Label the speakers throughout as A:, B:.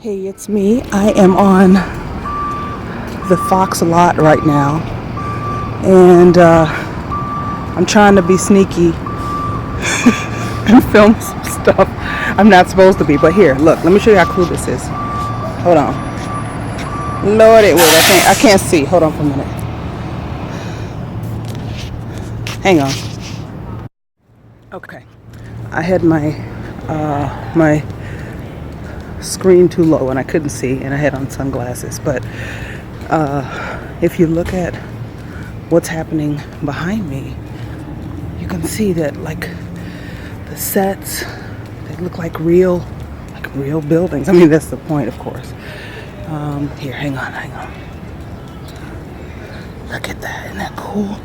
A: Hey, it's me. I am on the Fox lot right now, and I'm trying to be sneaky and film some stuff I'm not supposed to be. But here, look, let me show you how cool this is. Hold on. Lordy, wait, I can't see. Hold on for a minute. Hang on. Okay, I had my screen too low and I couldn't see, and I had on sunglasses. But if you look at what's happening behind me, you can see that like the sets, they look like real buildings. I mean, that's the point, of course. Here, hang on. Look at that, isn't that cool?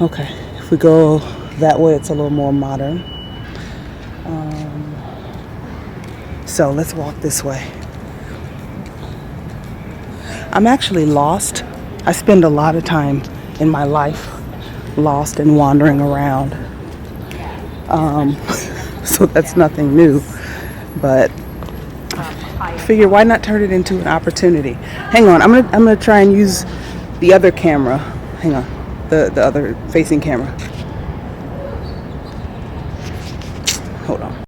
A: Okay, if we go that way, it's a little more modern. So let's walk this way. I'm actually lost. I spend a lot of time in my life lost and wandering around. So that's nothing new. But I figure, why not turn it into an opportunity? Hang on, I'm gonna try and use the other camera. Hang on, the other facing camera. Hold on.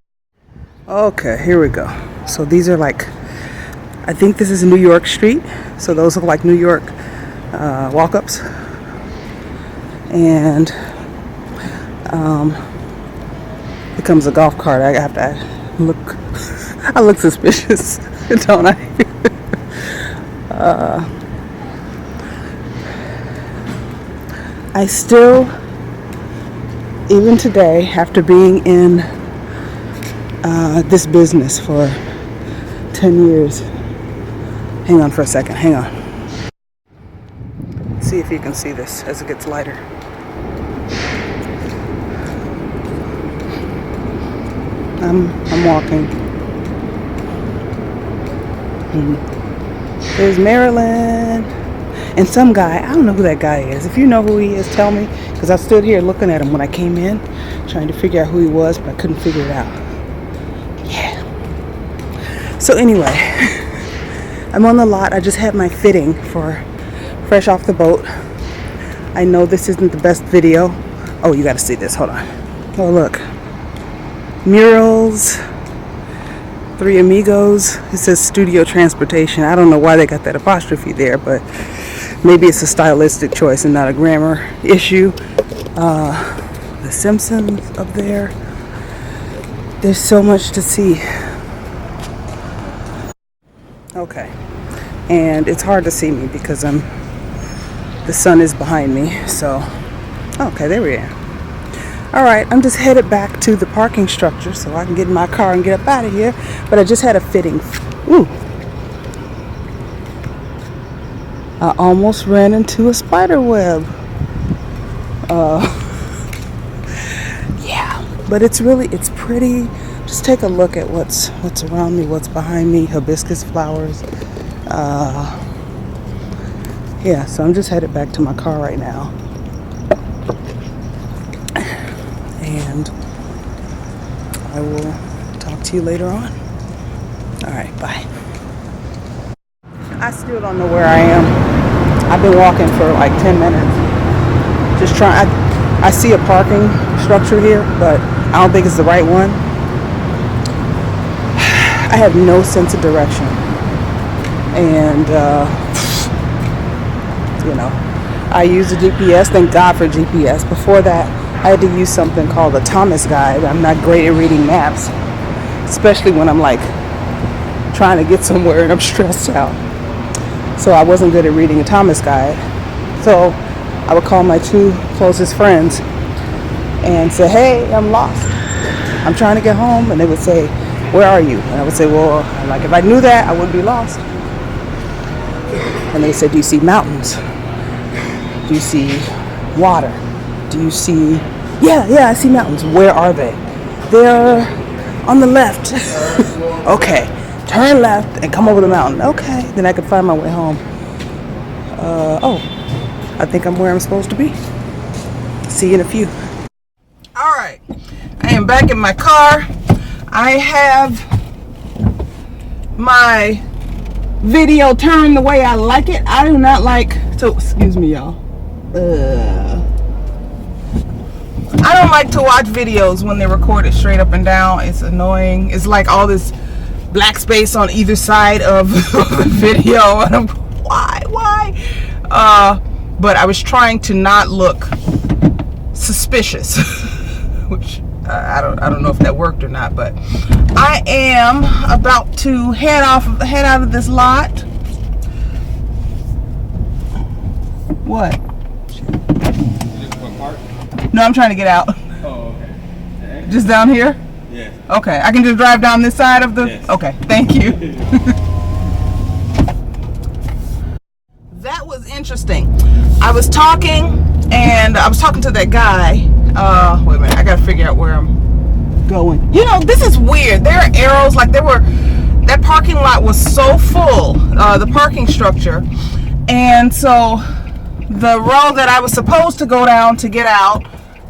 A: Okay, here we go. So these are like, I think this is New York Street. So those look like New York walk-ups. And here comes a golf cart. I have to look, I look suspicious, don't I? I still, even today, after being in this business for 10 years. Hang on for a second, hang on. See if you can see this as it gets lighter. I'm walking. There's Maryland. And some guy, I don't know who that guy is. If you know who he is, tell me. Because I stood here looking at him when I came in, trying to figure out who he was, but I couldn't figure it out. Yeah. So anyway, I'm on the lot. I just had my fitting for fresh off the boat. I know this isn't the best video. Oh, you got to see this. Hold on. Oh, look. Murals. Three Amigos. It says Studio Transportation. I don't know why they got that apostrophe there, but maybe it's a stylistic choice and not a grammar issue. The Simpsons up there. There's so much to see. Okay. And it's hard to see me because the sun is behind me. So, okay, there we are. All right, I'm just headed back to the parking structure so I can get in my car and get up out of here. But I just had a fitting. Ooh. I almost ran into a spider web. Yeah, but it's pretty. Just take a look at what's around me, what's behind me. Hibiscus flowers. Yeah, so I'm just headed back to my car right now. And I will talk to you later on. All right, bye. I still don't know where I am. I've been walking for like 10 minutes. Just trying. I see a parking structure here, but I don't think it's the right one. I have no sense of direction. And, I use a GPS. Thank God for GPS. Before that, I had to use something called a Thomas guide. I'm not great at reading maps, especially when I'm like trying to get somewhere and I'm stressed out. So I wasn't good at reading a Thomas guide. So I would call my two closest friends and say, hey, I'm lost. I'm trying to get home. And they would say, where are you? And I would say, well, like if I knew that, I wouldn't be lost. And they said, do you see mountains? Do you see water? Do you see... Yeah, I see mountains. Where are they? They're on the left. Okay, turn left and come over the mountain. Okay, then I could find my way home. I think I'm where I'm supposed to be. See you in a few. All right, I am back in my car. I have my video turned the way I like it. I do not like to, excuse me, y'all. I don't like to watch videos when they're recorded straight up and down. It's annoying. It's like all this black space on either side of the video. And I'm, why? But I was trying to not look suspicious, which I don't know if that worked or not. But I am about to head out of this lot. What? No, I'm trying to get out.
B: Oh, okay.
A: Just down here?
B: Yes.
A: Okay, I can just drive down this side of the...
B: Yes.
A: Okay, thank you. That was interesting. I was talking to that guy. Wait a minute, I gotta figure out where I'm going. You know, this is weird. There are arrows, like that parking lot was so full, the parking structure. And so the road that I was supposed to go down to get out,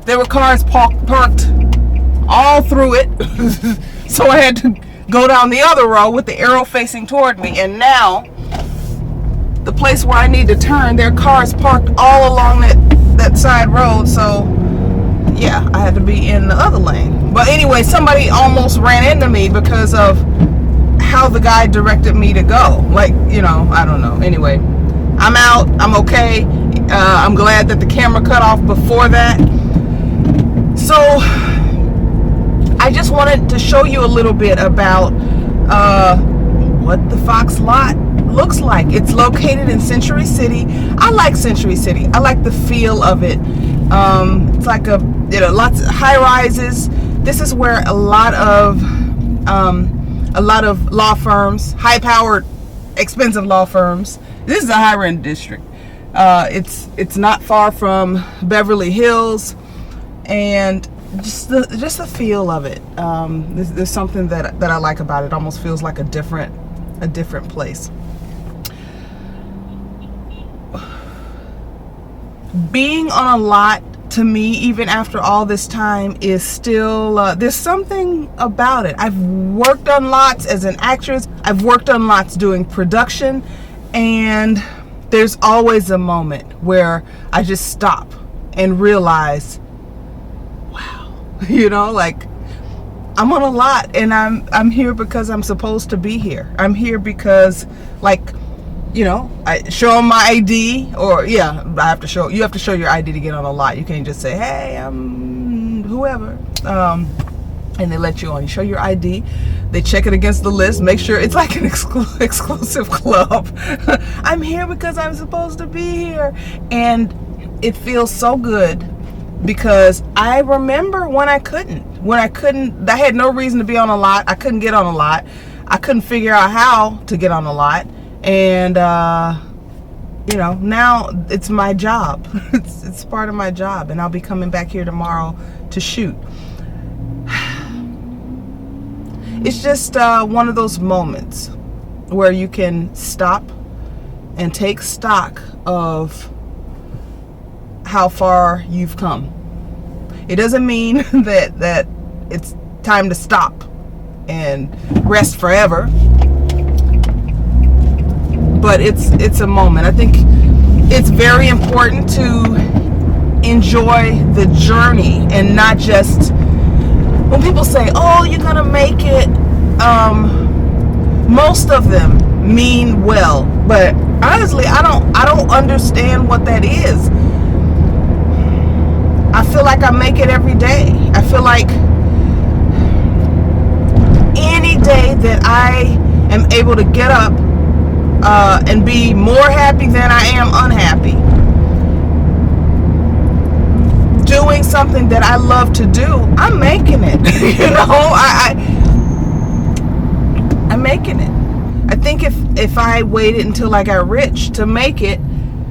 A: there were cars parked all through it. So I had to go down the other road with the arrow facing toward me. And now, the place where I need to turn, there are cars parked all along that side road. So, yeah, I had to be in the other lane. But anyway, somebody almost ran into me because of how the guy directed me to go. Like, you know, I don't know. Anyway, I'm out. I'm okay. I'm glad that the camera cut off before that. So I just wanted to show you a little bit about what the Fox lot looks like. It's located in Century City. I like Century City. I like the feel of it. It's like lots of high rises. This is where a lot of law firms, high powered, expensive law firms. This is a high rent district. It's not far from Beverly Hills, and just the feel of it. There's something that I like about it. It almost feels like a different place. Being on a lot, to me, even after all this time, is still there's something about it. I've worked on lots as an actress. I've worked on lots doing production, and there's always a moment where I just stop and realize, wow, you know, like I'm on a lot, and I'm here because I'm supposed to be here. I'm here because, like, you know, I show them my ID, or you have to show your ID to get on a lot. You can't just say, hey, I'm whoever, and they let you on. You show your ID, they check it against the list, make sure it's like an exclusive club. I'm here because I'm supposed to be here, and it feels so good because I remember when I couldn't. I had no reason to be on a lot. I couldn't get on a lot. I couldn't figure out how to get on a lot. And, you know, now it's my job. It's part of my job. And I'll be coming back here tomorrow to shoot. It's just one of those moments where you can stop and take stock of how far you've come. It doesn't mean that it's time to stop and rest forever. But it's a moment. I think it's very important to enjoy the journey and not just when people say, oh, you're gonna make it. Most of them mean well, but honestly, I don't understand what that is. I feel like I make it every day. I feel like any day that I am able to get up and be more happy than I am unhappy, doing something that I love to do, I'm making it. You know, I'm making it. I think if I waited until I got rich to make it,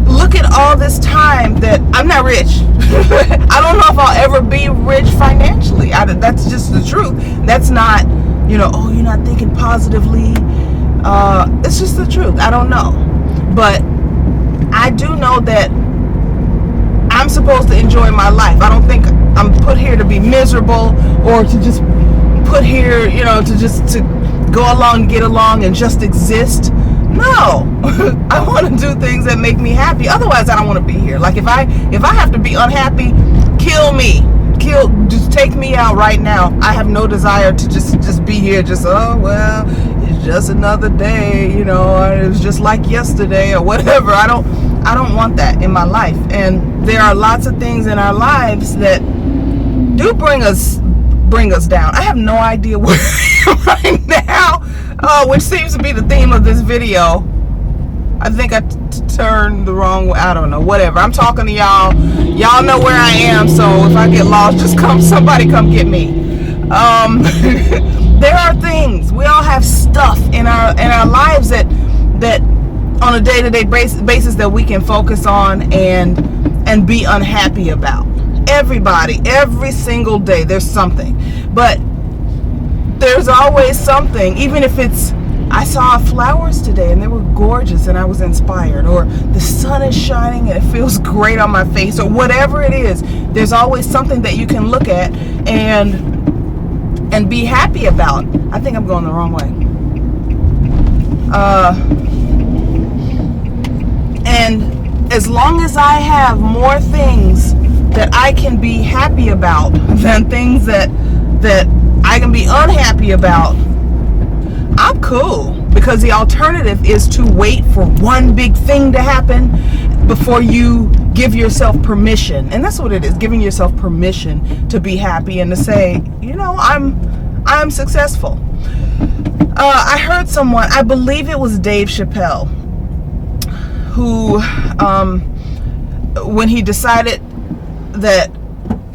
A: look at all this time that I'm not rich. I don't know if I'll ever be rich financially. That's just the truth. That's not, you know, oh, you're not thinking positively. It's just the truth. I don't know. But I do know that I'm supposed to enjoy my life. I don't think I'm put here to be miserable or to just put here, you know, to go along to get along and just exist. No, I want to do things that make me happy. Otherwise, I don't want to be here. Like if I have to be unhappy, kill me. Just take me out right now. I have no desire to just be here. Just, oh well, it's just another day. You know, it was just like yesterday or whatever. I don't want that in my life. And there are lots of things in our lives that do bring us down. I have no idea where I am right now, which seems to be the theme of this video. I think I turned the wrong way. I don't know. Whatever. I'm talking to y'all. Y'all know where I am. So if I get lost, just somebody come get me. There are things. We all have stuff in our lives that on a day-to-day basis that we can focus on and be unhappy about. Everybody, every single day, there's something. But there's always something, even if it's, I saw flowers today and they were gorgeous and I was inspired, or the sun is shining and it feels great on my face, or whatever it is. There's always something that you can look at and be happy about. I think I'm going the wrong way. And as long as I have more things that I can be happy about than things that I can be unhappy about, I'm cool. Because the alternative is to wait for one big thing to happen before you give yourself permission. And that's what it is, giving yourself permission to be happy and to say, you know, I'm successful. I heard someone, I believe it was Dave Chappelle, who when he decided that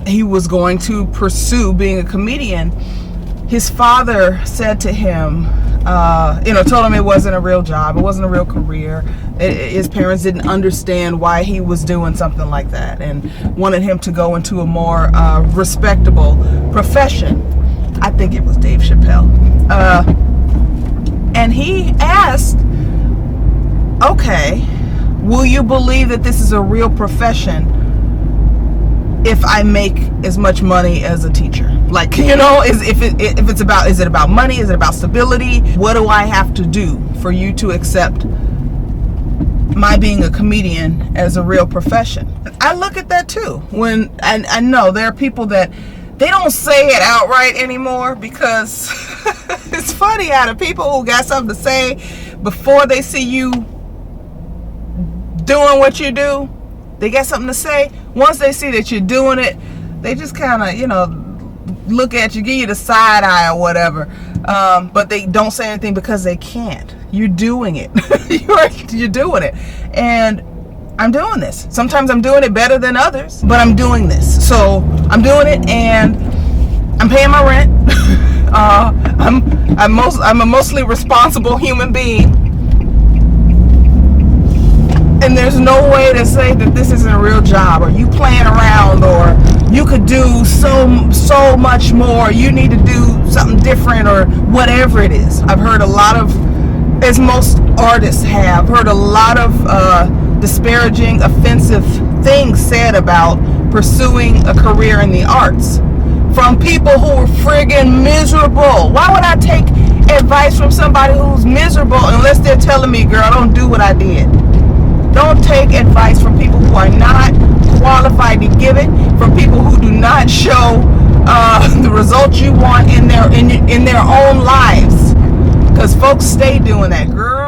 A: he was going to pursue being a comedian, his father said to him, told him it wasn't a real job, it wasn't a real career. His parents didn't understand why he was doing something like that and wanted him to go into a more respectable profession. I think it was Dave Chappelle. And he asked, okay, will you believe that this is a real profession if I make as much money as a teacher? Like, you know, is it about money? Is it about stability? What do I have to do for you to accept my being a comedian as a real profession? I look at that too. When I know there are people that they don't say it outright anymore, because it's funny how the people who got something to say before they see you doing what you do, they got something to say. Once they see that you're doing it, they just kind of, you know, look at you, give you the side eye or whatever. But they don't say anything because they can't. You're doing it. You're doing it. And I'm doing this. Sometimes I'm doing it better than others, but I'm doing this. So I'm doing it, and I'm paying my rent. I'm a mostly responsible human being. And there's no way to say that this isn't a real job, or you playing around, or you could do so much more. You need to do something different, or whatever it is. I've heard a lot of, as most artists have, heard a lot of disparaging, offensive things said about pursuing a career in the arts from people who are friggin' miserable. Why would I take advice from somebody who's miserable unless they're telling me, girl, don't do what I did? Don't take advice from people who are not qualified to give it, from people who do not show the results you want in their own lives. Because folks stay doing that, girl.